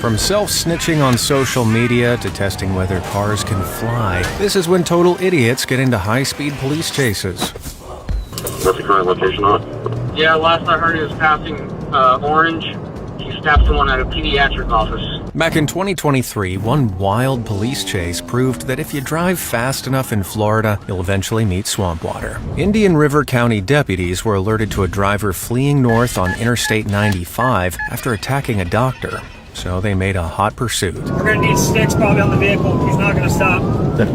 From self-snitching on social media to testing whether cars can fly, this is when total idiots get into high-speed police chases. What's the current location on? Yeah, last I heard he was passing Orange. He stabbed someone at a pediatric office. Back in 2023, one wild police chase proved that if you drive fast enough in Florida, you'll eventually meet swamp water. Indian River County deputies were alerted to a driver fleeing north on Interstate 95 after attacking a doctor. So they made a hot pursuit. We're going to need sticks probably on the vehicle. He's not going to stop.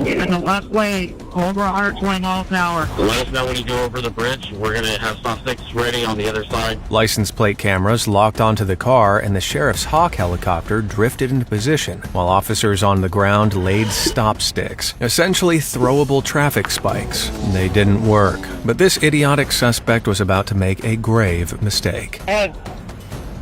In the left lane, over 120 miles an hour. Let us know when you go over the bridge. We're going to have stop sticks ready on the other side. License plate cameras locked onto the car, and the sheriff's Hawk helicopter drifted into position, while officers on the ground laid stop sticks, essentially throwable traffic spikes. They didn't work, but this idiotic suspect was about to make a grave mistake.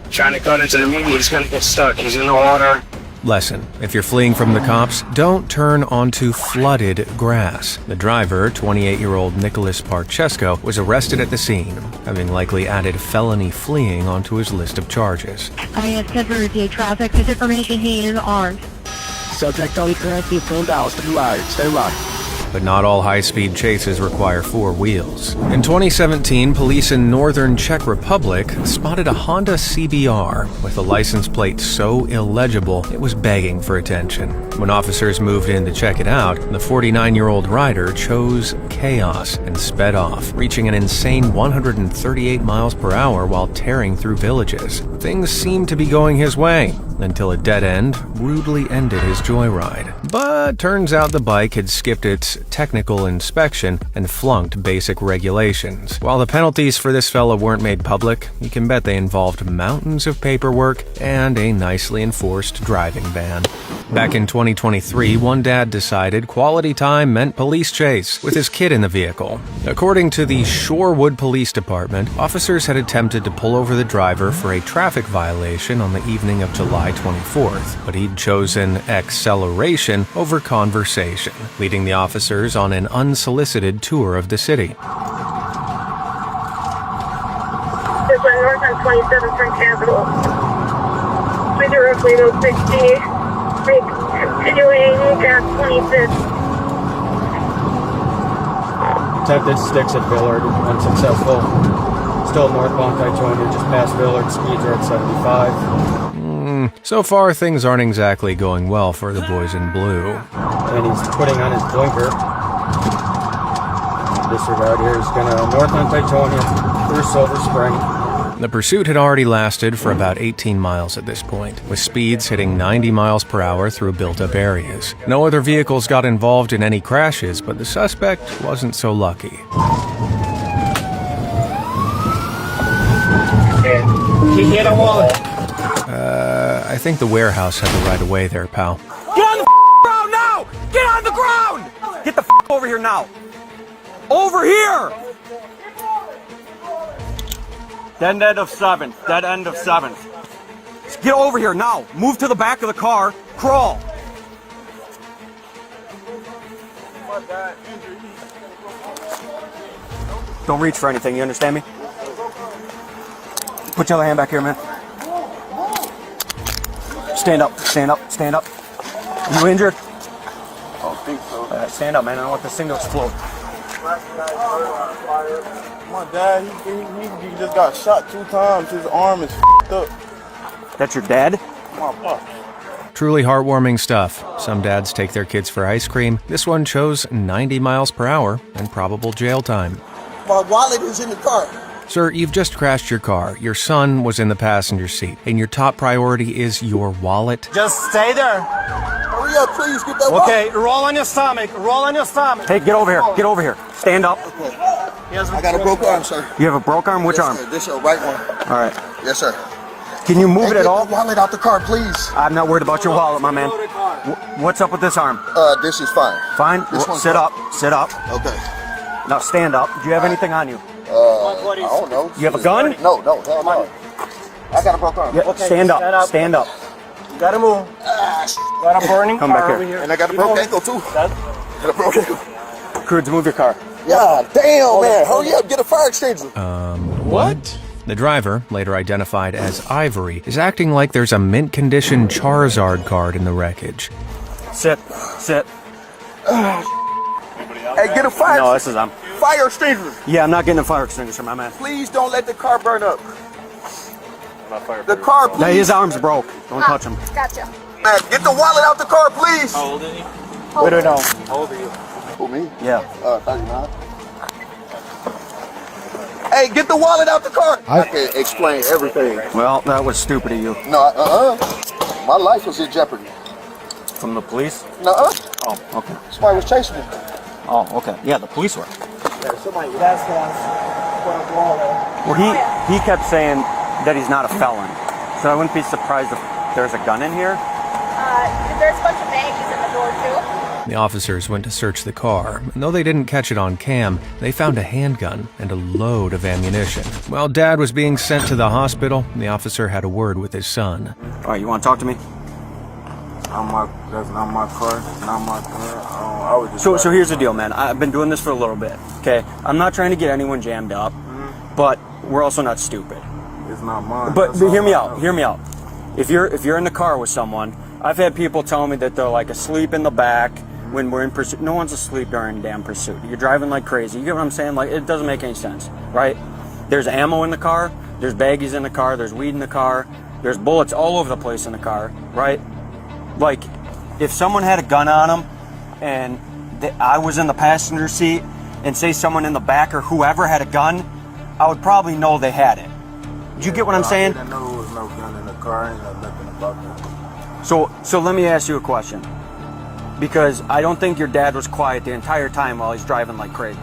Trying to cut into the median, he's going to get stuck. He's in the water. Lesson: if you're fleeing from the cops, don't turn onto flooded grass. The driver, 28-year-old Nicholas Parchesco, was arrested at the scene, having likely added felony fleeing onto his list of charges. I have sent to review traffic. This information he is armed. Subject on currently pulled out. Stay locked. But not all high-speed chases require four wheels. In 2017, police in northern Czech Republic spotted a Honda CBR with a license plate so illegible it was begging for attention. When officers moved in to check it out, the 49-year-old rider chose chaos and sped off, reaching an insane 138 miles per hour while tearing through villages. Things seemed to be going his way, until a dead end rudely ended his joyride. But turns out the bike had skipped its technical inspection and flunked basic regulations. While the penalties for this fella weren't made public, you can bet they involved mountains of paperwork and a nicely enforced driving ban. Back in 2023, one dad decided quality time meant police chase with his kid in the vehicle. According to the Shorewood Police Department, officers had attempted to pull over the driver for a traffic violation on the evening of July 24th, but he'd chosen acceleration over conversation, leading the officers on an unsolicited tour of the city. This one north on 27th from Capitol. With the road 60. Continuing at 25th. Attempted sticks at Villard, unsuccessful. Still northbound Titonia, just past Villard, speeds are at 75. So far, things aren't exactly going well for the boys in blue. And he's putting on his blinker. Disregard here, he's gonna north on Titonia through Silver Spring. The pursuit had already lasted for about 18 miles at this point, with speeds hitting 90 miles per hour through built-up areas. No other vehicles got involved in any crashes, but the suspect wasn't so lucky. He hit a wall. I think the warehouse had the right of way there, pal. Get on the ground now! Get on the ground! Get the over here now! Over here! Dead end of 7th. Dead end of 7th. Just get over here now. Move to the back of the car. Crawl. Don't reach for anything. You understand me? Put your other hand back here, man. Stand up. Stand up. Stand up. Are you injured? I don't think so. Stand up, man. I don't want the signal to explode. My dad, he just got shot 2 times. His arm is f***ed up. That's your dad? My fuck. Truly heartwarming stuff. Some dads take their kids for ice cream. This one chose 90 miles per hour and probable jail time. My wallet is in the car. Sir, you've just crashed your car. Your son was in the passenger seat, and your top priority is your wallet. Just stay there. Hurry up, please. Get that wallet. Okay, roll on your stomach. Roll on your stomach. Hey, get over here. Get over here. Stand up. Okay. I got a broke arm, sir. You have a broke arm? Which arm? Sir. This is your right one. All right. Yes, sir. Can you move it at all? Get the wallet out the car, please. I'm not worried about your wallet, my man. What's up with this arm? This is fine. Fine? Sit up. Sit up. Okay. Now stand up. Do you have anything on you? I don't know. You have a gun? No, hell no. I got a broke arm. Yeah, okay, stand up. Stand up. You gotta move. Got a burning Come car back over here. here. And I got a broke ankle, too. Got a broke ankle. Croods, move your car. Yeah, damn, man. Hurry up. Get a fire extinguisher. What? The driver, later identified as Ivory, is acting like there's a mint-condition Charizard card in the wreckage. Sit. Hey, get a fire. No, this is them. Fire extinguisher. Yeah, I'm not getting a fire extinguisher, my man. Please don't let the car burn up. The car, please. Yeah, his arm's broke. Don't touch him. Gotcha. Man, get the wallet out the car, please. How old is he? We don't know. How old are you? Who, me? Yeah. 39. Hey, get the wallet out the car. I can explain everything. Well, that was stupid of you. No, my life was in jeopardy. From the police? No, Oh, okay. somebody was chasing me. Oh, okay. Yeah, the police were. Somebody, that's Well, he kept saying that he's not a felon. So I wouldn't be surprised if there's a gun in here. There's a bunch of baggies in the door, too. The officers went to search the car, and though they didn't catch it on cam, they found a handgun and a load of ammunition. While Dad was being sent to the hospital, the officer had a word with his son. All right, you want to talk to me? That's not my car. Not my car. I was just So here's the deal, man. I've been doing this for a little bit, okay? I'm not trying to get anyone jammed up, but we're also not stupid. It's not mine. But hear me out. Hear me out. If you're in the car with someone, I've had people tell me that they're like asleep in the back when we're in pursuit. No one's asleep during damn pursuit. You're driving like crazy. You get what I'm saying? Like, it doesn't make any sense, right? There's ammo in the car. There's baggies in the car. There's weed in the car. There's bullets all over the place in the car, right? Like, if someone had a gun on them and I was in the passenger seat and say someone in the back or whoever had a gun, I would probably know they had it. Do you get what I'm saying? I didn't know there was no gun in the car. I ain't know nothing about that. So let me ask you a question. Because I don't think your dad was quiet the entire time while he's driving like crazy.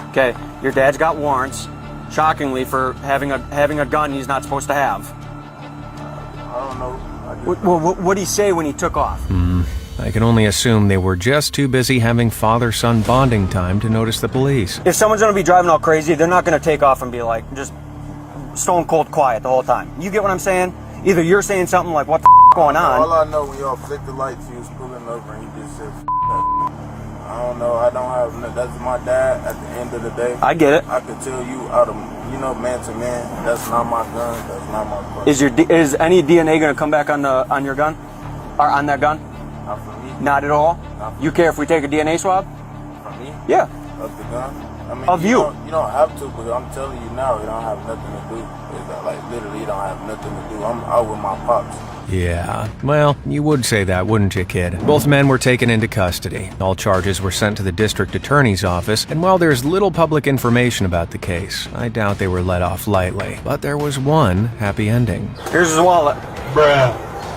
Okay, your dad's got warrants, shockingly, for having a gun he's not supposed to have. I don't know. Well, what did he say when he took off? I can only assume they were just too busy having father-son bonding time to notice the police. If someone's going to be driving all crazy, they're not going to take off and be like, just stone cold quiet the whole time. You get what I'm saying? Either you're saying something like, what the going on? All I know, when y'all flicked the lights, he was pulling over and he just said, that. I don't know. I don't have no. That's my dad at the end of the day. I get it. I can tell you out of, man to man, that's not my gun. That's not my gun. Is any DNA going to come back on your gun? Or on that gun? Not for me. Not at all? You care if we take a DNA swab? For me? Yeah. Of the gun? I mean, of you. You don't have to, but I'm telling you now, it don't have nothing to do. Like, literally, it don't have nothing to do. I'm out with my pops. Yeah, well, you would say that, wouldn't you, kid? Both men were taken into custody. All charges were sent to the district attorney's office, and while there's little public information about the case, I doubt they were let off lightly. But there was one happy ending. Here's his wallet. Bruh.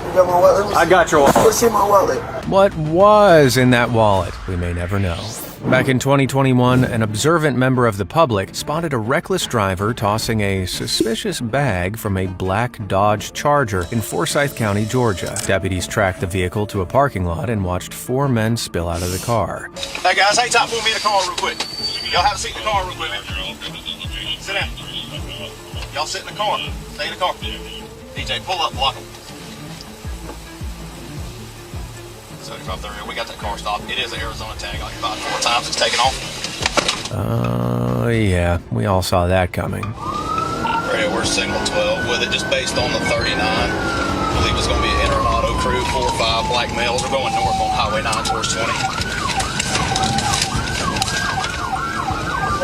You got my wallet? I got your wallet. Let's see my wallet. What was in that wallet? We may never know. Back in 2021, an observant member of the public spotted a reckless driver tossing a suspicious bag from a black Dodge Charger in Forsyth County, Georgia. Deputies tracked the vehicle to a parking lot and watched 4 men spill out of the car. Hey guys, hang tight for me in the car real quick. Y'all have a seat in the car real quick. Sit down. Y'all sit in the car. Stay in the car. DJ, pull up, block them. So drop the rear. We got that car stopped. It is an Arizona tag. Like about 4 times it's taken off. Yeah, we all saw that coming. Radio, we're signal 12 with it, just based on the 39. I believe it's going to be an inter and auto crew. 4 or 5 black males are going north on Highway 9 towards 20.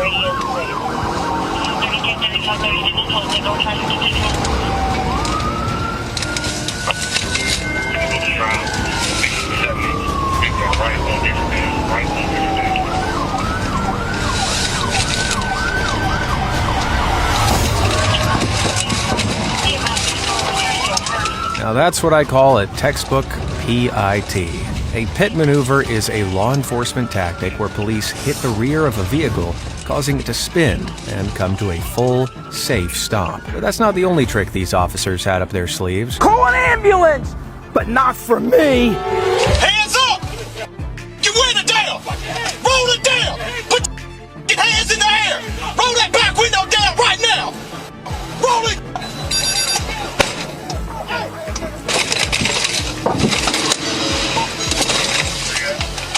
Radio, please. 32, Now that's what I call a textbook PIT. A pit maneuver is a law enforcement tactic where police hit the rear of a vehicle, causing it to spin and come to a full, safe stop. But that's not the only trick these officers had up their sleeves. Call an ambulance, but not for me. Hands up! You wear it down! Roll it down! Put your hands in the air! Roll that back window down right now! Roll it!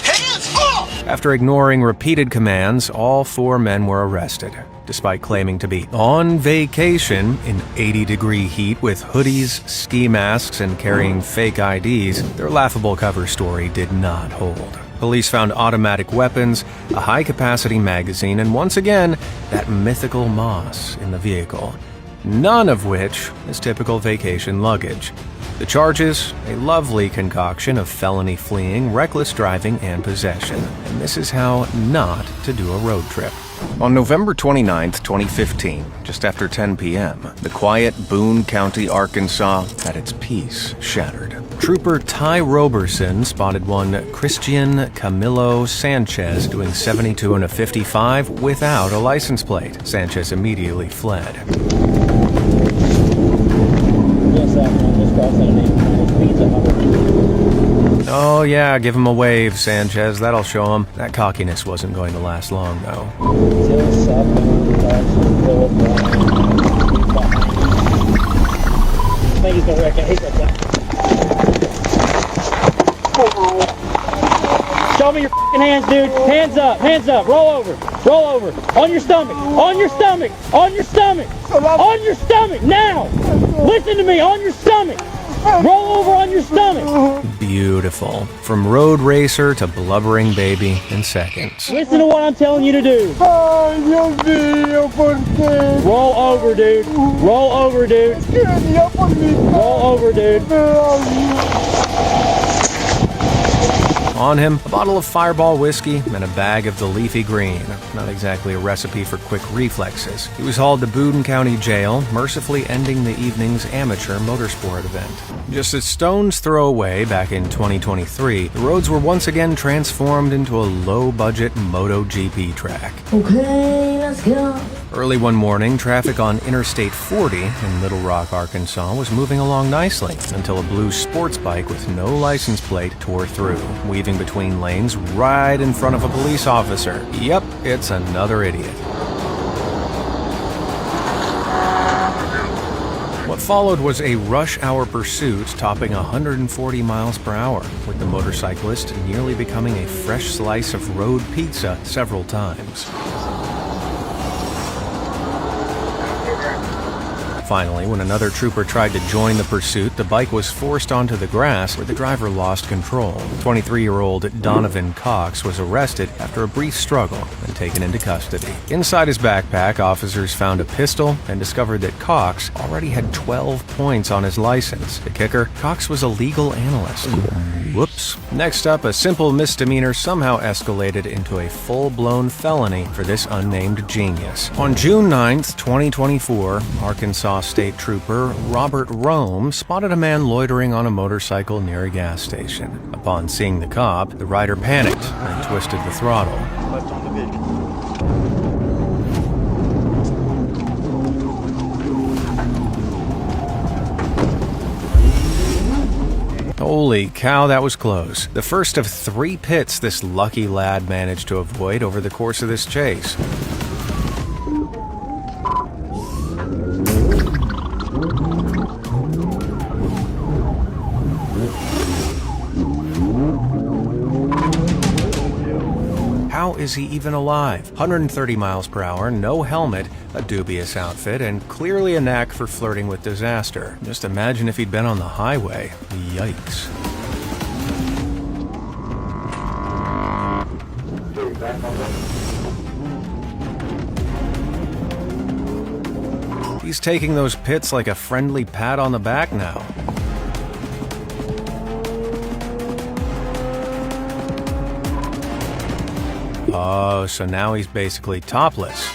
Hands up! After ignoring repeated commands, all 4 men were arrested. Despite claiming to be on vacation in 80-degree heat with hoodies, ski masks, and carrying fake IDs, their laughable cover story did not hold. Police found automatic weapons, a high-capacity magazine, and once again, that mythical moss in the vehicle. None of which is typical vacation luggage. The charges, a lovely concoction of felony fleeing, reckless driving, and possession. And this is how not to do a road trip. On November 29, 2015, just after 10 p.m., the quiet Boone County, Arkansas had its peace shattered. Trooper Ty Roberson spotted one Christian Camilo Sanchez doing 72 and a 55 without a license plate. Sanchez immediately fled. Oh yeah, give him a wave, Sanchez. That'll show him. That cockiness wasn't going to last long, though. Show me your f***ing hands, dude. Hands up, hands up. Roll over, roll over. On your stomach, on your stomach, on your stomach, on your stomach, now. Listen to me, on your stomach. Roll over on your stomach. Beautiful. From road racer to blubbering baby in seconds. Listen to what I'm telling you to do. Roll over, dude. Roll over, dude. Roll over, dude. On him, a bottle of Fireball whiskey and a bag of the leafy green. Not exactly a recipe for quick reflexes. He was hauled to Boone County Jail, mercifully ending the evening's amateur motorsport event. Just a stone's throw away back in 2023, the roads were once again transformed into a low-budget MotoGP track. Okay, let's go. Early one morning, traffic on Interstate 40 in Little Rock, Arkansas was moving along nicely until a blue sports bike with no license plate tore through, weaving between lanes right in front of a police officer. Yep, it's another idiot. What followed was a rush hour pursuit topping 140 miles per hour, with the motorcyclist nearly becoming a fresh slice of road pizza several times. Finally, when another trooper tried to join the pursuit, the bike was forced onto the grass where the driver lost control. 23-year-old Donovan Cox was arrested after a brief struggle and taken into custody. Inside his backpack, officers found a pistol and discovered that Cox already had 12 points on his license. The kicker, Cox was a legal analyst. Whoops. Next up, a simple misdemeanor somehow escalated into a full-blown felony for this unnamed genius. On June 9th, 2024, Arkansas State Trooper Robert Rome spotted a man loitering on a motorcycle near a gas station. Upon seeing the cop, the rider panicked and twisted the throttle. Holy cow, that was close. The first of 3 pits this lucky lad managed to avoid over the course of this chase. How is he even alive? 130 miles per hour, no helmet, a dubious outfit, and clearly a knack for flirting with disaster. Just imagine if he'd been on the highway. Yikes. He's taking those pits like a friendly pat on the back now. Oh, so now he's basically topless.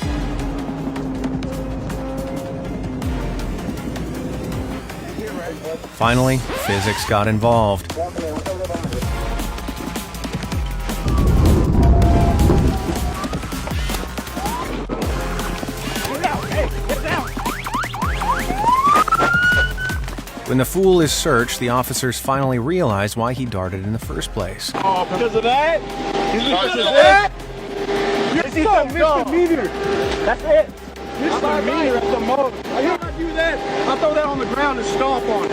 Finally, physics got involved. When the fool is searched, the officers finally realize why he darted in the first place. Oh, because of that? Because of that? This is a misdemeanor. That's it. Misdemeanor at the most. I hear I do that. I throw that on the ground and stomp on it.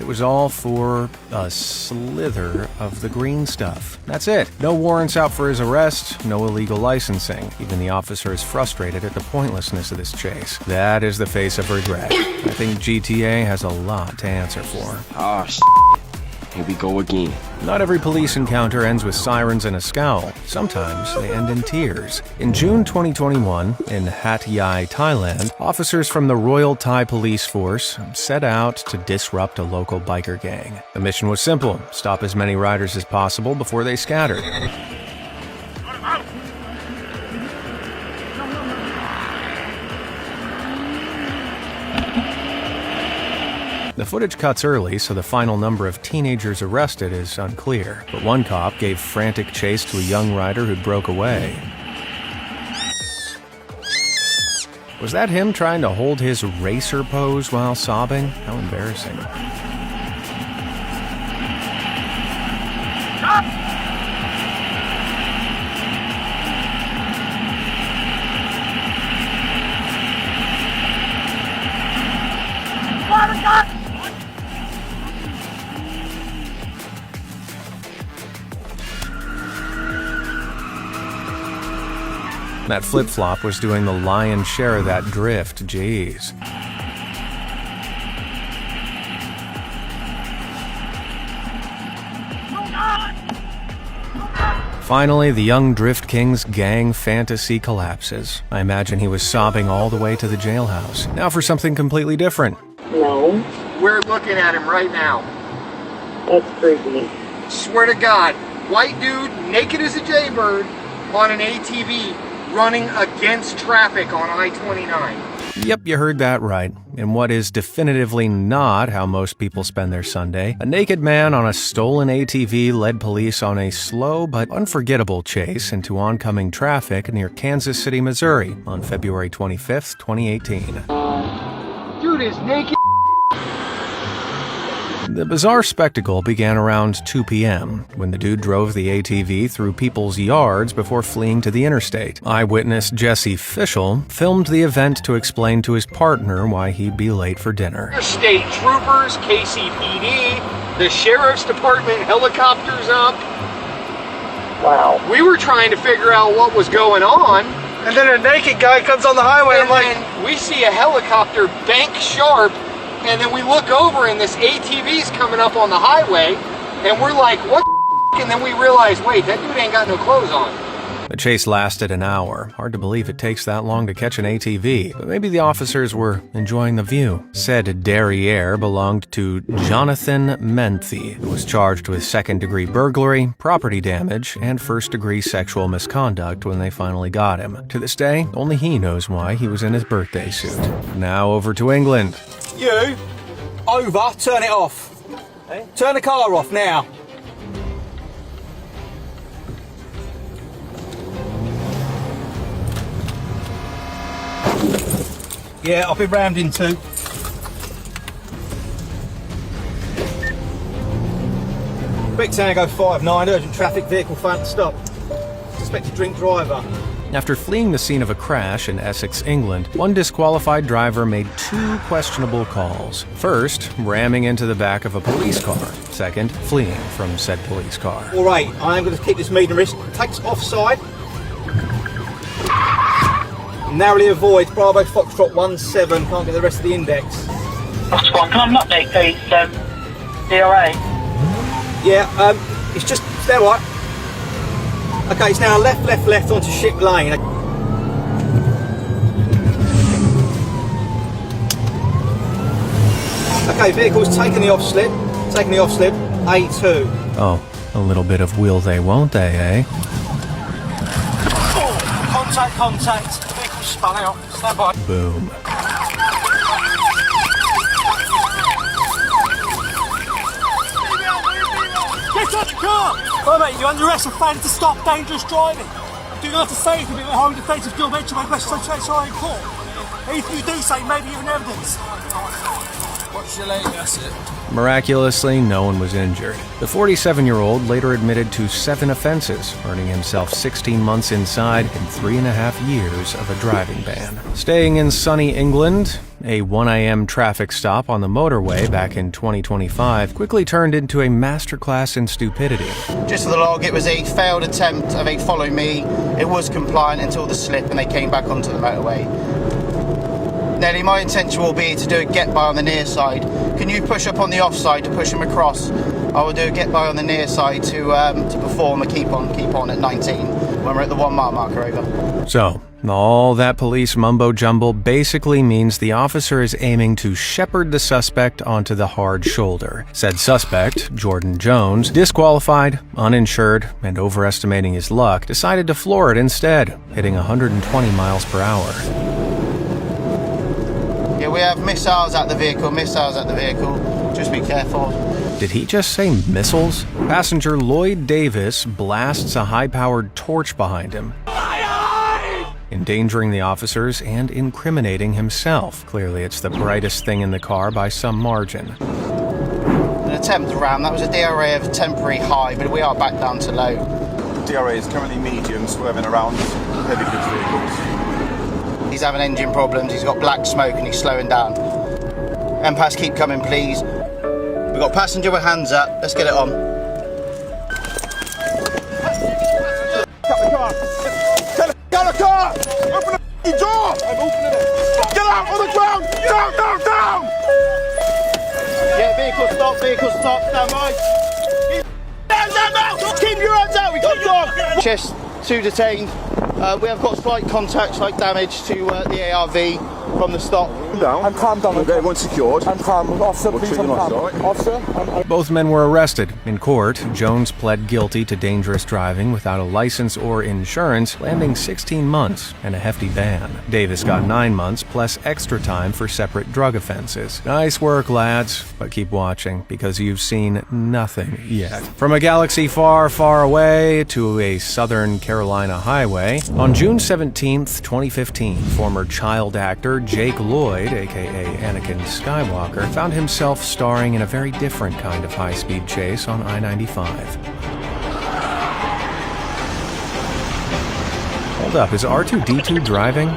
It It was all for a slither of the green stuff. That's it. No warrants out for his arrest, no illegal licensing. Even the officer is frustrated at the pointlessness of this chase. That is the face of regret. I think GTA has a lot to answer for. Oh, here we go again. Not every police encounter ends with sirens and a scowl. Sometimes they end in tears. In June 2021, in Hat Yai, Thailand, officers from the Royal Thai Police Force set out to disrupt a local biker gang. The mission was simple: stop as many riders as possible before they scattered. The footage cuts early, so the final number of teenagers arrested is unclear. But one cop gave frantic chase to a young rider who broke away. Was that him trying to hold his racer pose while sobbing? How embarrassing. That flip-flop was doing the lion's share of that drift, jeez. Finally, the young Drift King's gang fantasy collapses. I imagine he was sobbing all the way to the jailhouse. Now for something completely different. No. We're looking at him right now. That's creepy. Swear to God, white dude, naked as a jaybird, on an ATV, running against traffic on I-29. Yep, you heard that right. In what is definitively not how most people spend their Sunday, a naked man on a stolen ATV led police on a slow but unforgettable chase into oncoming traffic near Kansas City, Missouri on February 25th, 2018. Dude is naked. The bizarre spectacle began around 2 p.m. when the dude drove the ATV through people's yards before fleeing to the interstate. Eyewitness Jesse Fischel filmed the event to explain to his partner why he'd be late for dinner. State troopers, KCPD, the sheriff's department, helicopters up. Wow. We were trying to figure out what was going on. And then a naked guy comes on the highway. And then we see a helicopter bank sharp. And then we look over and this ATV's coming up on the highway, and we're like, what the f-? And then we realize, wait, that dude ain't got no clothes on. The chase lasted an hour. Hard to believe it takes that long to catch an ATV, but maybe the officers were enjoying the view. Said derriere belonged to Jonathan Menthe, who was charged with second-degree burglary, property damage, and first-degree sexual misconduct when they finally got him. To this day, only he knows why he was in his birthday suit. Now over to England. You, over, turn it off. Turn the car off now. Yeah, I'll be rammed into. Big Tango 59, urgent traffic, vehicle front stop. Suspected drink driver. After fleeing the scene of a crash in Essex, England, one disqualified driver made two questionable calls. First, ramming into the back of a police car. Second, fleeing from said police car. All right, I am going to keep this medium risk. Takes offside. Narrowly avoid Bravo Foxtrot 17. Can't get the rest of the index. That's fine. Can I not update, please? DRA. Yeah, it's just there, right? Okay, it's now left onto Ship Lane. Okay, vehicle's taking the off slip, A2. Oh, a little bit of will they, won't they, eh? Oh, contact, vehicle spun out, stand by. Boom. Get out the car! Oh mate, you're under arrest for failing to stop dangerous driving. Do not have to say anything about home defence of your mention my question in court. Anything you do say may be given evidence. What's your latest? That's it. Miraculously, no one was injured. The 47-year-old later admitted to 7 offenses, earning himself 16 months inside and 3.5 years of a driving ban. Staying in sunny England, A 1 a.m. traffic stop on the motorway back in 2025 quickly turned into a masterclass in stupidity. Just for the log, it was a failed attempt of a follow me. It was compliant until the slip and they came back onto the motorway. Nelly, my intention will be to do a get by on the near side. Can you push up on the offside to push him across? I will do a get by on the near side to perform a keep on at 19 when we're at the 1 mile marker, over. So, all that police mumbo jumbo basically means the officer is aiming to shepherd the suspect onto the hard shoulder. Said suspect, Jordan Jones, disqualified, uninsured, and overestimating his luck, decided to floor it instead, hitting 120 miles per hour. Yeah, we have missiles at the vehicle, Just be careful. Did he just say missiles? Passenger Lloyd Davis blasts a high-powered torch behind him, endangering the officers and incriminating himself. Clearly, it's the brightest thing in the car by some margin. An attempt to ram. That was a DRA of temporary high, but we are back down to low. DRA is currently medium, swerving around heavy goods vehicles. He's having engine problems, he's got black smoke and he's slowing down. MPAS, keep coming, please. We've got passenger with hands up. Let's get it on. Cut the car! Get the car! Open the door! I'm opening it. Get out on the ground! Down! Yeah, vehicle stop, stand by. Hands out! Keep your hands out, we got dog! Chest 2 detained. We have got slight contact, slight damage to the ARV from the stop. I'm calm down. Okay, everyone's secured. I'm calm. Officer, please, I'm calm. Officer, Both men were arrested. In court, Jones pled guilty to dangerous driving without a license or insurance, landing 16 months and a hefty ban. Davis got 9 months plus extra time for separate drug offenses. Nice work, lads, but keep watching because you've seen nothing yet. From a galaxy far, far away to a Southern Carolina highway, on June 17th, 2015, former child actor Jake Lloyd, aka Anakin Skywalker, found himself starring in a very different kind of high-speed chase on I-95. Hold up, is R2-D2 driving?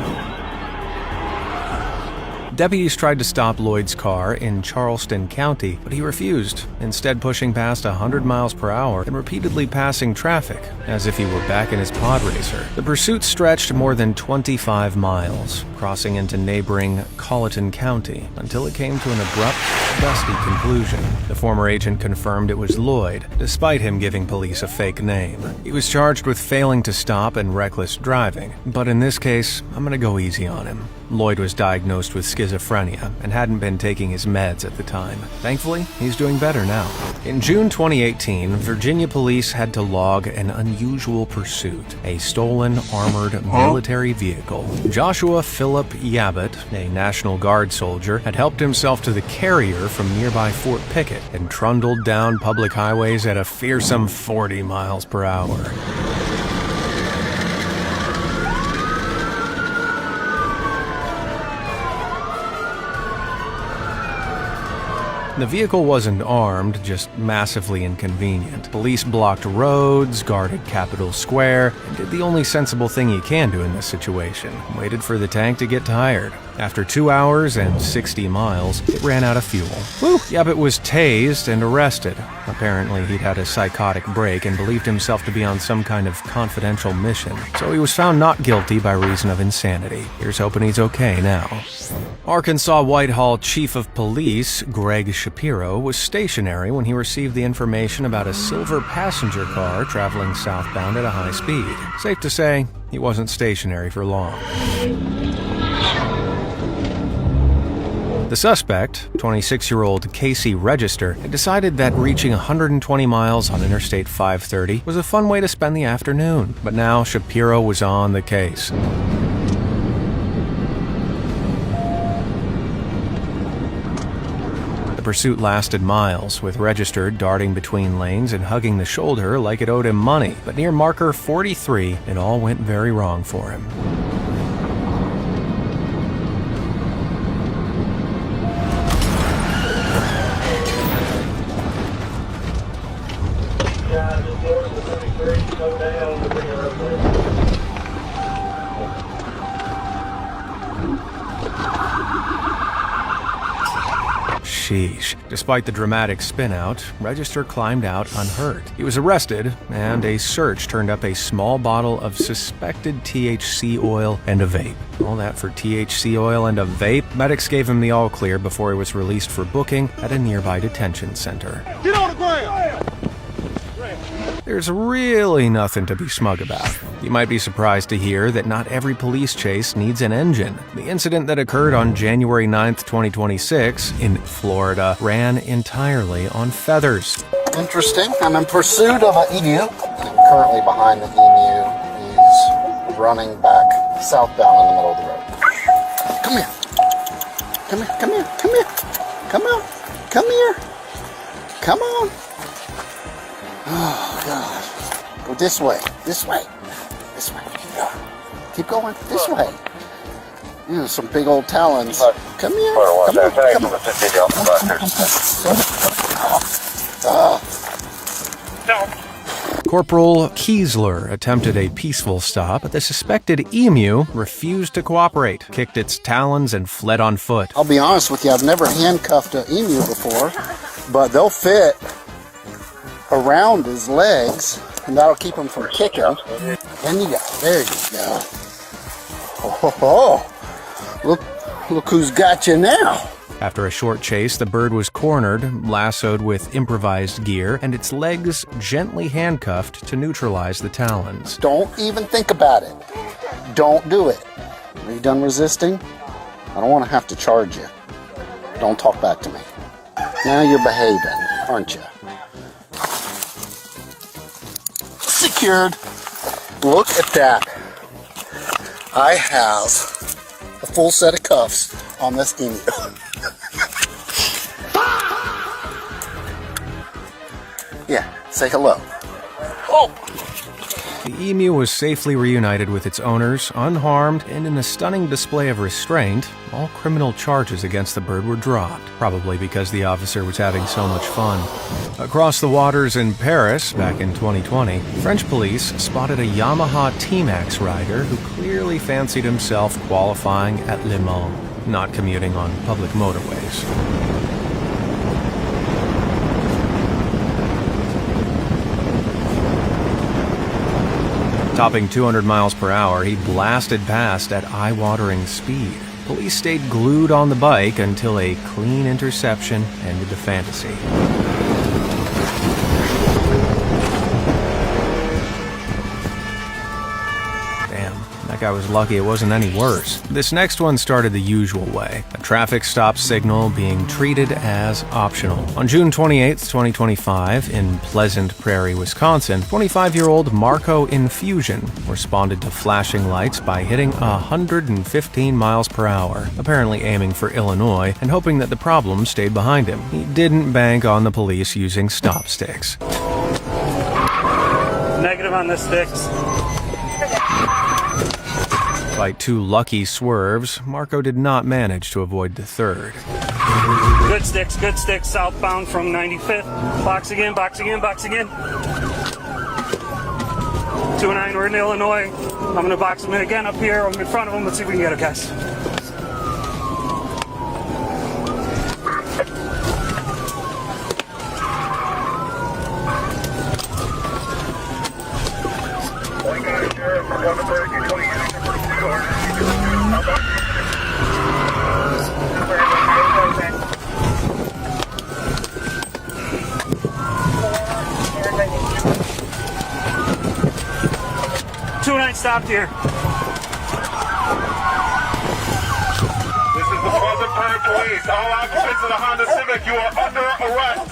Deputies tried to stop Lloyd's car in Charleston County, but he refused, instead pushing past 100 miles per hour and repeatedly passing traffic, as if he were back in his pod racer. The pursuit stretched more than 25 miles, crossing into neighboring Colleton County, until it came to an abrupt, dusty conclusion. The former agent confirmed it was Lloyd, despite him giving police a fake name. He was charged with failing to stop and reckless driving, but in this case, I'm gonna go easy on him. Lloyd was diagnosed with schizophrenia and hadn't been taking his meds at the time. Thankfully, he's doing better now. In June 2018, Virginia police had to log an unusual pursuit, a stolen armored military vehicle. Joshua Philip Yabbitt, a National Guard soldier, had helped himself to the carrier from nearby Fort Pickett and trundled down public highways at a fearsome 40 miles per hour. The vehicle wasn't armed, just massively inconvenient. Police blocked roads, guarded Capitol Square, and did the only sensible thing you can do in this situation: waited for the tank to get tired. After 2 hours and 60 miles, it ran out of fuel. Woo! Yabbitt was tased and arrested. Apparently, he'd had a psychotic break and believed himself to be on some kind of confidential mission, so he was found not guilty by reason of insanity. Here's hoping he's okay now. Arkansas Whitehall Chief of Police Greg Shapiro was stationary when he received the information about a silver passenger car traveling southbound at a high speed. Safe to say, he wasn't stationary for long. The suspect, 26-year-old Casey Register, had decided that reaching 120 miles on Interstate 530 was a fun way to spend the afternoon. But now Shapiro was on the case. The pursuit lasted miles, with Register darting between lanes and hugging the shoulder like it owed him money. But near marker 43, it all went very wrong for him. Sheesh. Despite the dramatic spin-out, Register climbed out unhurt. He was arrested, and a search turned up a small bottle of suspected THC oil and a vape. All that for THC oil and a vape? Medics gave him the all-clear before he was released for booking at a nearby detention center. Get on the ground! There's really nothing to be smug about. You might be surprised to hear that not every police chase needs an engine. The incident that occurred on January 9th, 2026 in Florida ran entirely on feathers. Interesting. I'm in pursuit of an emu. I'm currently behind the emu. He's running back southbound in the middle of the road. Come here. Come here. Come here. Come here. Come on. Come here. Come on. Oh, God. Go this way. This way. This way. Keep going. This way. You know, some big old talons. Come here. Come on. Come on. Corporal Kiesler attempted a peaceful stop, but the suspected emu refused to cooperate, kicked its talons, and fled on foot. I'll be honest with you, I've never handcuffed an emu before, but they'll fit around his legs, and that'll keep him from kicking. And you go. There you go. Oh, look who's got you now. After a short chase, the bird was cornered, lassoed with improvised gear, and its legs gently handcuffed to neutralize the talons. Don't even think about it. Don't do it. Are you done resisting? I don't want to have to charge you. Don't talk back to me. Now you're behaving, aren't you? Secured. Look at that. I have a full set of cuffs on this emu. Yeah, say hello. Oh! The emu was safely reunited with its owners, unharmed, and in a stunning display of restraint, all criminal charges against the bird were dropped, probably because the officer was having so much fun. Across the waters in Paris, back in 2020, French police spotted a Yamaha T-Max rider who clearly fancied himself qualifying at Le Mans, not commuting on public motorways. Topping 200 miles per hour, he blasted past at eye-watering speed. Police stayed glued on the bike until a clean interception ended the fantasy. That guy was lucky it wasn't any worse. This next one started the usual way, a traffic stop signal being treated as optional. On June 28, 2025, in Pleasant Prairie, Wisconsin, 25-year-old Marco Infusion responded to flashing lights by hitting 115 miles per hour, apparently aiming for Illinois and hoping that the problem stayed behind him. He didn't bank on the police using stop sticks. Negative on the sticks. By two lucky swerves, Marco did not manage to avoid the third. Good sticks, southbound from 95th. Box again. 209, we're in Illinois. I'm going to box them in again up here. I'm in front of them. Let's see if we can get it, guys. Stopped here. This is the Pleasant Prairie Police. All occupants of the Honda Civic, you are under arrest.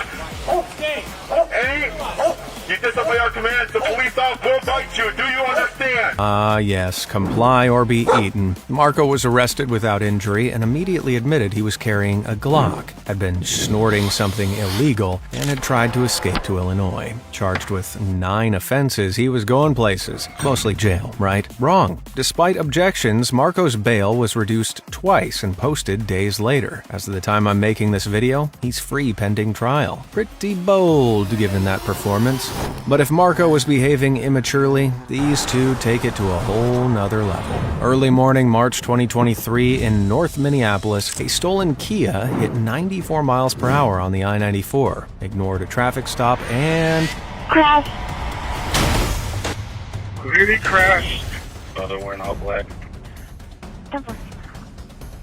You disobey our commands, the police will bite you. Do you understand? Yes, comply or be eaten. Marco was arrested without injury and immediately admitted he was carrying a Glock, had been snorting something illegal, and had tried to escape to Illinois. Charged with 9 offenses, he was going places. Mostly jail, right? Wrong. Despite objections, Marco's bail was reduced twice and posted days later. As of the time I'm making this video, he's free pending trial. Pretty bold given that performance. But if Marco was behaving immaturely, these two take it to a whole nother level. Early morning, March 2023, in North Minneapolis, a stolen Kia hit 94 miles per hour on the I-94, ignored a traffic stop, and Crash. Really crashed. They're wearing all black.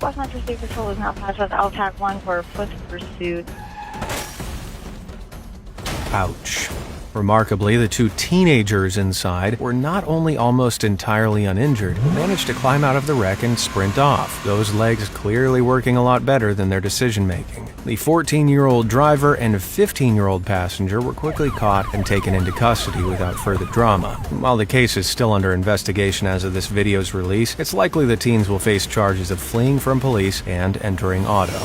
Was not received the toll is not passed with LTAC 1 for foot pursuit. ouch. Remarkably, the two teenagers inside were not only almost entirely uninjured, but managed to climb out of the wreck and sprint off, those legs clearly working a lot better than their decision-making. The 14-year-old driver and 15-year-old passenger were quickly caught and taken into custody without further drama. While the case is still under investigation as of this video's release, it's likely the teens will face charges of fleeing from police and entering auto.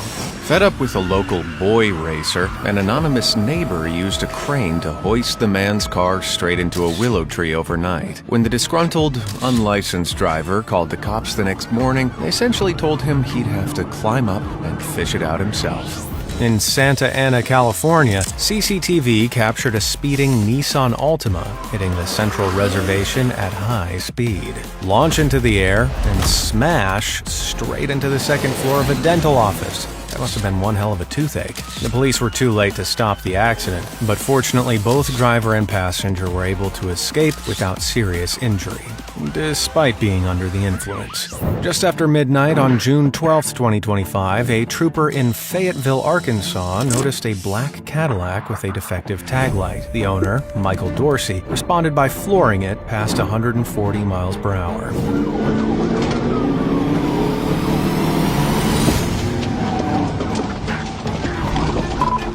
Fed up with a local boy racer, an anonymous neighbor used a crane to hoist the man's car straight into a willow tree overnight. When the disgruntled, unlicensed driver called the cops the next morning, they essentially told him he'd have to climb up and fish it out himself. In Santa Ana, California, CCTV captured a speeding Nissan Altima hitting the Central Reservation at high speed, launch into the air, and smash straight into the second floor of a dental office. That must have been one hell of a toothache. The police were too late to stop the accident, but fortunately both driver and passenger were able to escape without serious injury, despite being under the influence. Just after midnight on June 12, 2025, a trooper in Fayetteville, Arkansas noticed a black Cadillac with a defective taglight. The owner, Michael Dorsey, responded by flooring it past 140 miles per hour.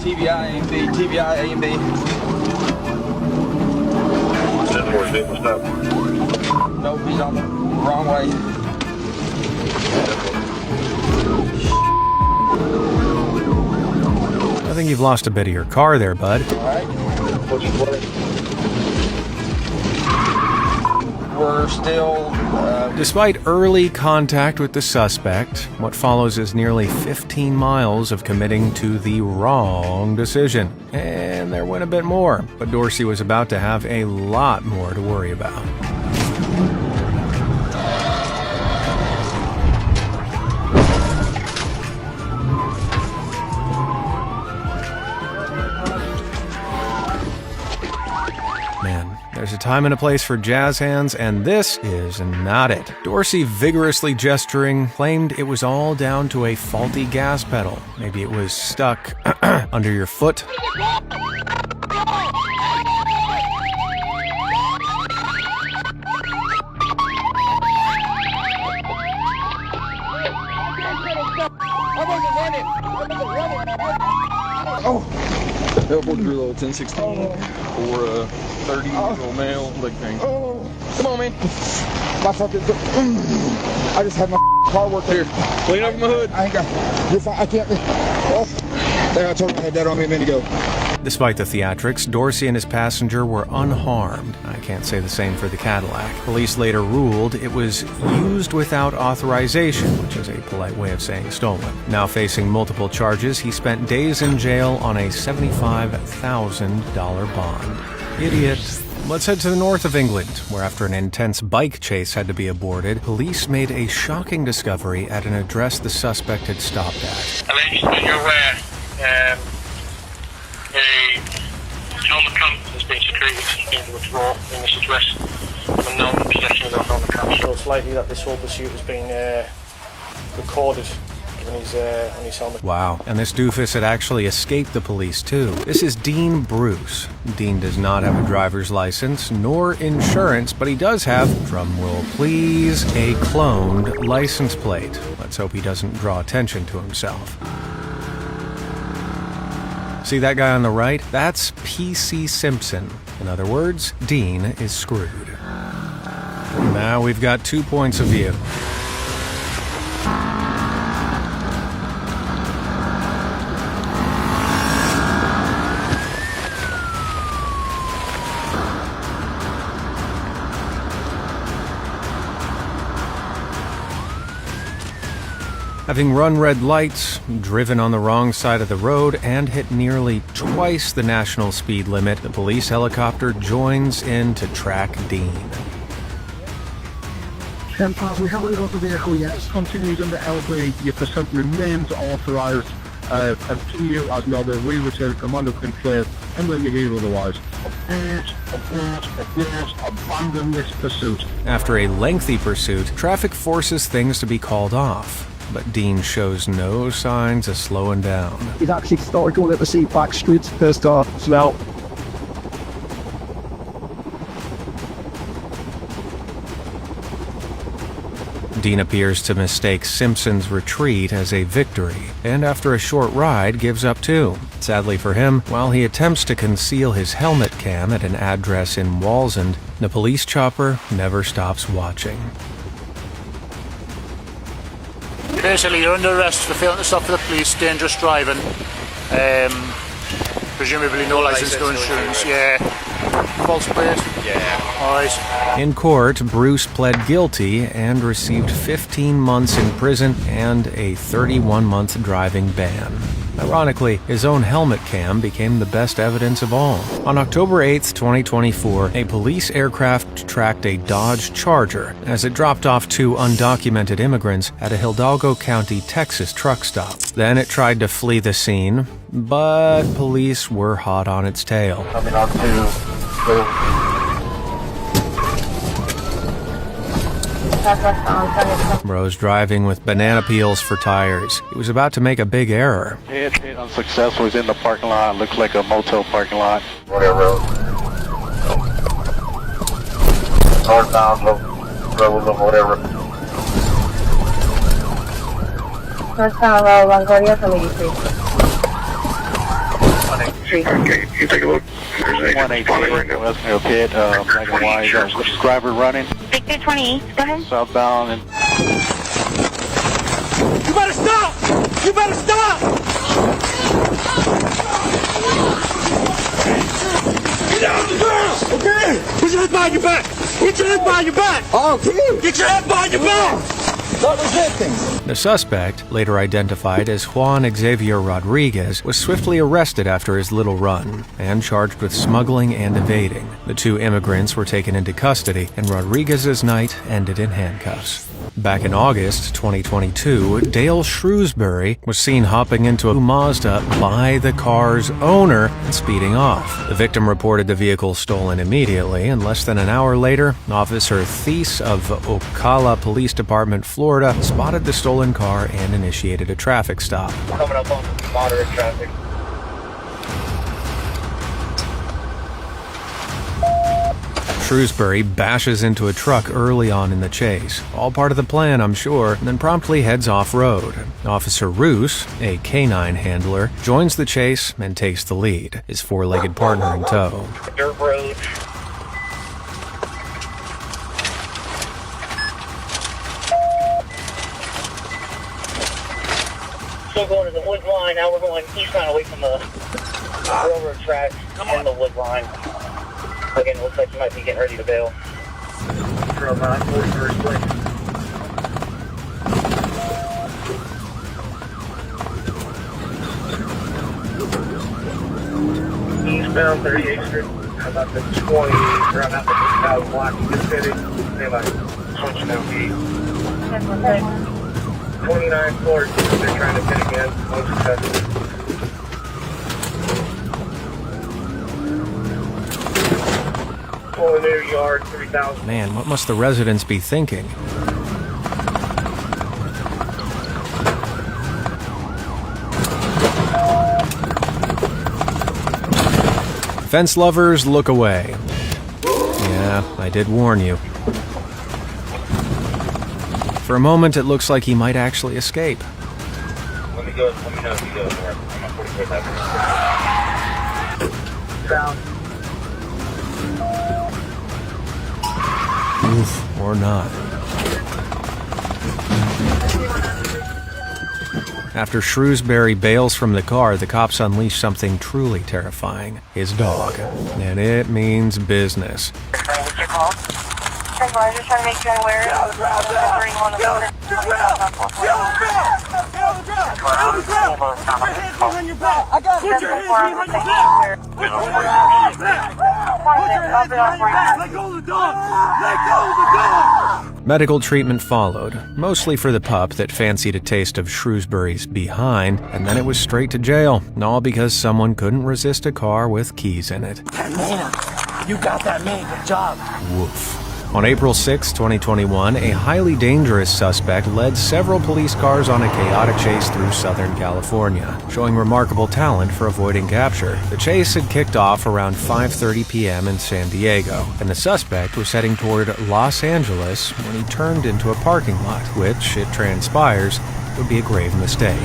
TBI A and B, TBI A and B. 10-4, what's up? Nope, he's on the wrong way. I think you've lost a bit of your car there, bud. Alright. What's your play? We're still... Despite early contact with the suspect, what follows is nearly 15 miles of committing to the wrong decision. And there went a bit more, but Dorsey was about to have a lot more to worry about. There's a time and a place for jazz hands, and this is not it. Dorsey, vigorously gesturing, claimed it was all down to a faulty gas pedal. Maybe it was stuck under your foot. Elbow drill 1016 or 30-year-old male leg pain. Come on, man. My fucking... I just had my car work here. Clean over my hood. I ain't got... You're fine. I can't... Oh. There, I told you I had that on me a minute ago. Despite the theatrics, Dorsey and his passenger were unharmed. I can't say the same for the Cadillac. Police later ruled it was used without authorization, which is a polite way of saying stolen. Now facing multiple charges, he spent days in jail on a $75,000 bond. Idiot. Let's head to the north of England, where after an intense bike chase had to be aborted, police made a shocking discovery at an address the suspect had stopped at. I mentioned that you're aware a helmet cam has been secreted in withdrawal in this address. Unknown possession of the helmet cam. So it's likely that this whole pursuit has been recorded on his helmet. Wow, and this doofus had actually escaped the police too. This is Dean Bruce. Dean does not have a driver's license nor insurance, but he does have, drumroll please, a cloned license plate. Let's hope he doesn't draw attention to himself. See that guy on the right? That's PC Simpson. In other words, Dean is screwed. Now we've got 2 points of view. At Having run red lights, driven on the wrong side of the road, and hit nearly twice the national speed limit, the police helicopter joins in to track Dean. 10 past, we haven't got the vehicle yet. It's continued under LB. Your pursuit remains authorised. Continue as normal. We return command and control, and when you hear otherwise. Abandon this pursuit. After a lengthy pursuit, traffic forces things to be called off. But Dean shows no signs of slowing down. He's actually started going at the seat back streets. First off, smell. Dean appears to mistake Simpson's retreat as a victory, and after a short ride, gives up too. Sadly for him, while he attempts to conceal his helmet cam at an address in Wallsend, the police chopper never stops watching. Basically, you're under arrest for failing to stop for the police, dangerous driving, presumably no license, no insurance, yeah. False plate? Yeah. Alright. In court, Bruce pled guilty and received 15 months in prison and a 31-month driving ban. Ironically, his own helmet cam became the best evidence of all. On October 8, 2024, a police aircraft tracked a Dodge Charger as it dropped off two undocumented immigrants at a Hidalgo County, Texas truck stop. Then it tried to flee the scene, but police were hot on its tail. Coming on to Rose driving with banana peels for tires. He was about to make a big error. hit unsuccessful. He's in the parking lot. Looks like a motel parking lot. Whatever road. Northbound road, whatever. Northbound road, Longoria from 83. Okay, you take a look. There's 118 Westfield Pit, black and white. Driver running. Victor 28, go ahead. Southbound and. You better stop! You better stop! Get down the ground! Okay? Put your head behind your back! Get your head behind your back! Okay! Get your head behind your back! Stop resisting! The suspect, later identified as Juan Xavier Rodriguez, was swiftly arrested after his little run and charged with smuggling and evading. The two immigrants were taken into custody, and Rodriguez's night ended in handcuffs. Back in August 2022, Dale Shrewsbury was seen hopping into a Mazda by the car's owner and speeding off. The victim reported the vehicle stolen immediately, and less than an hour later, Officer Thies of Ocala Police Department, Florida, spotted the stolen car and initiated a traffic stop. Coming up on moderate traffic. Shrewsbury bashes into a truck early on in the chase. All part of the plan, I'm sure, and then promptly heads off-road. Officer Roos, a canine handler, joins the chase and takes the lead, his four-legged partner in tow. Dirt road. Still going to the wood line, now we're going eastbound away from the railroad tracks and the wood line. Again, looks like you might be getting ready to bail. From 41st place. Eastbound 38th Street. About the 20, around out the 2000 block. You just hit it. Say like switching LP. 29 floors. They're trying to hit again. Unsuccessful. New yard, 3000. Man, what must the residents be thinking? Fence lovers, look away. Yeah, I did warn you. For a moment, it looks like he might actually escape. Let me know if you go north. I'm not 45 minutes. Down. Oof, or not. After Shrewsbury bails from the car, the cops unleash something truly terrifying. His dog. And it means business. What's your call? I'm just trying to make you aware of one of the behind your back. I got it. Put your hands behind your back. Put your hands behind your back. Put your hands behind your back. Let go of the dog. Let go of the dog. Medical treatment followed, mostly for the pup that fancied a taste of Shrewsbury's behind, and then it was straight to jail, all because someone couldn't resist a car with keys in it. Man, you got that man. Good job. Woof. On April 6, 2021, a highly dangerous suspect led several police cars on a chaotic chase through Southern California, showing remarkable talent for avoiding capture. The chase had kicked off around 5:30 p.m. in San Diego, and the suspect was heading toward Los Angeles when he turned into a parking lot, which, it transpires, would be a grave mistake.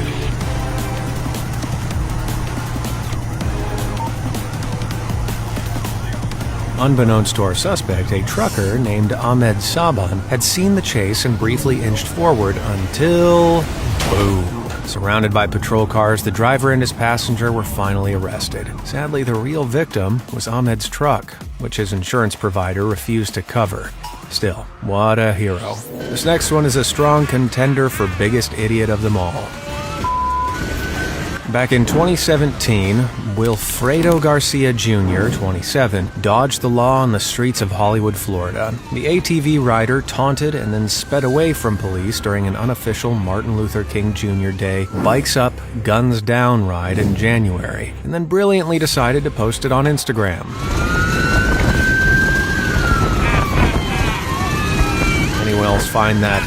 Unbeknownst to our suspect, a trucker named Ahmed Saban had seen the chase and briefly inched forward until... boom. Surrounded by patrol cars, the driver and his passenger were finally arrested. Sadly, the real victim was Ahmed's truck, which his insurance provider refused to cover. Still, what a hero. This next one is a strong contender for biggest idiot of them all. Back in 2017, Wilfredo Garcia Jr., 27, dodged the law on the streets of Hollywood, Florida. The ATV rider taunted and then sped away from police during an unofficial Martin Luther King Jr. Day Bikes Up, Guns Down ride in January, and then brilliantly decided to post it on Instagram. Anyone else find that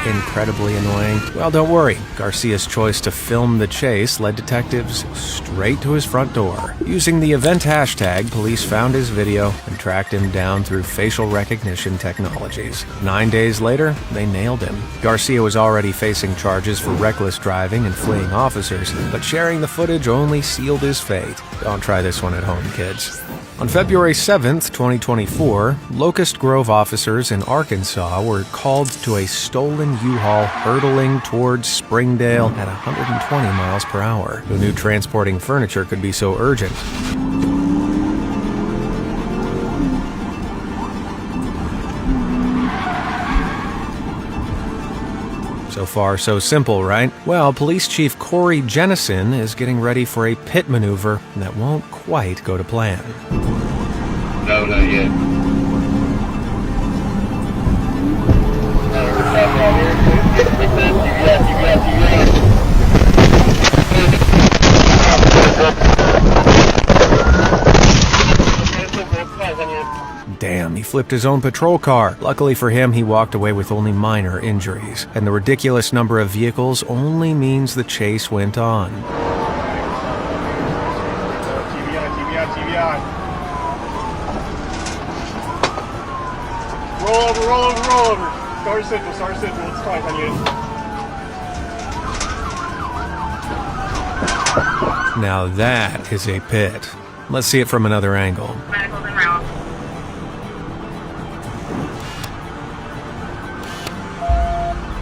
incredibly annoying? Well, don't worry. Garcia's choice to film the chase led detectives straight to his front door. Using the event hashtag, police found his video and tracked him down through facial recognition technologies. 9 days later, they nailed him. Garcia was already facing charges for reckless driving and fleeing officers, but sharing the footage only sealed his fate. Don't try this one at home, kids. On February 7th, 2024, Locust Grove officers in Arkansas were called to a stolen U-Haul hurtling towards Springdale at 120 miles per hour. Who knew transporting furniture could be so urgent? So far, so simple, right? Well, Police Chief Corey Jennison is getting ready for a pit maneuver that won't quite go to plan. No, not yet. Damn, he flipped his own patrol car. Luckily for him, he walked away with only minor injuries. And the ridiculous number of vehicles only means the chase went on. Roll over, roll over, roll over. Star Central, it's fine, honey. Now that is a pit. Let's see it from another angle. Medicals en route.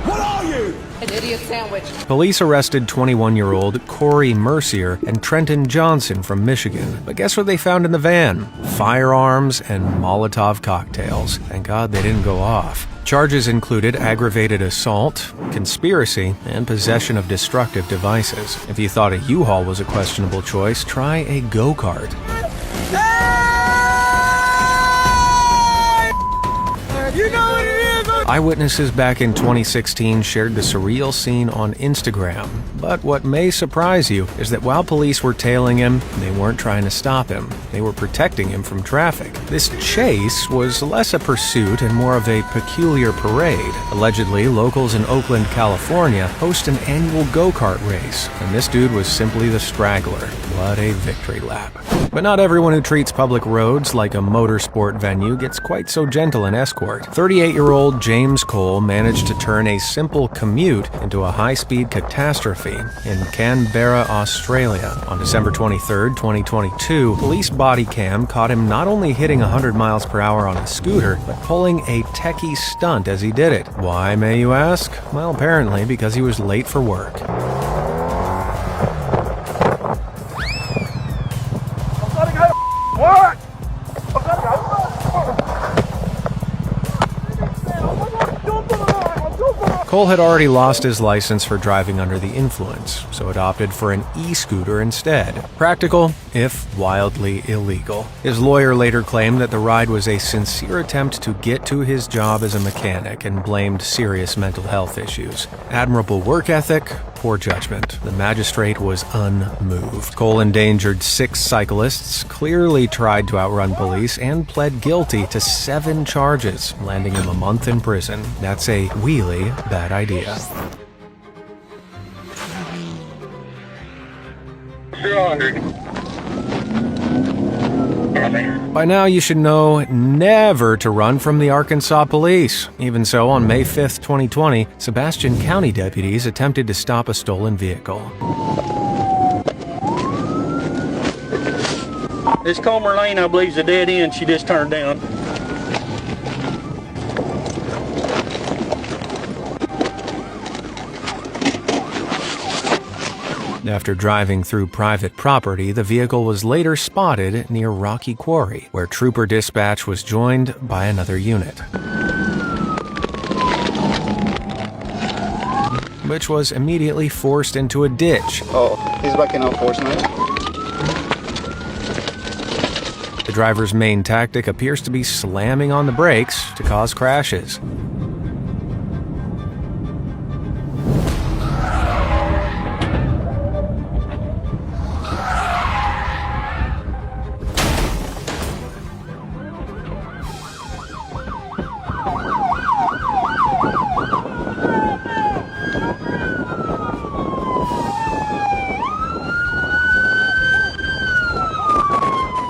What are you? An idiot sandwich. Police arrested 21-year-old Corey Mercier and Trenton Johnson from Michigan. But guess what they found in the van? Firearms and Molotov cocktails. Thank God they didn't go off. Charges included aggravated assault, conspiracy, and possession of destructive devices. If you thought a U-Haul was a questionable choice, try a go-kart. You know what it is? Eyewitnesses back in 2016 shared the surreal scene on Instagram. But what may surprise you is that while police were tailing him, they weren't trying to stop him. They were protecting him from traffic. This chase was less a pursuit and more of a peculiar parade. Allegedly, locals in Oakland, California host an annual go-kart race, and this dude was simply the straggler. What a victory lap. But not everyone who treats public roads like a motorsport venue gets quite so gentle an escort. 38-year-old James Cole managed to turn a simple commute into a high-speed catastrophe in Canberra, Australia. On December 23, 2022, police body cam caught him not only hitting 100 miles per hour on a scooter, but pulling a techie stunt as he did it. Why, may you ask? Well, apparently because he was late for work. What? Cole had already lost his license for driving under the influence, so it opted for an e-scooter instead. Practical, if wildly illegal. His lawyer later claimed that the ride was a sincere attempt to get to his job as a mechanic and blamed serious mental health issues. Admirable work ethic, poor judgment. The magistrate was unmoved. Cole endangered 6 cyclists, clearly tried to outrun police, and pled guilty to 7 charges, landing him a month in prison. That's a really bad idea. By now, you should know never to run from the Arkansas police. Even so, on May 5th, 2020, Sebastian County deputies attempted to stop a stolen vehicle. This Comer Lane, I believe, is a dead end. She just turned down. After driving through private property, the vehicle was later spotted near Rocky Quarry, where trooper dispatch was joined by another unit, which was immediately forced into a ditch. Oh, he's backing up, fortunately. The driver's main tactic appears to be slamming on the brakes to cause crashes.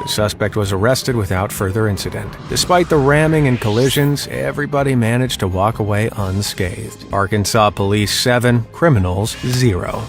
The suspect was arrested without further incident. Despite the ramming and collisions, everybody managed to walk away unscathed. Arkansas Police 7, criminals 0.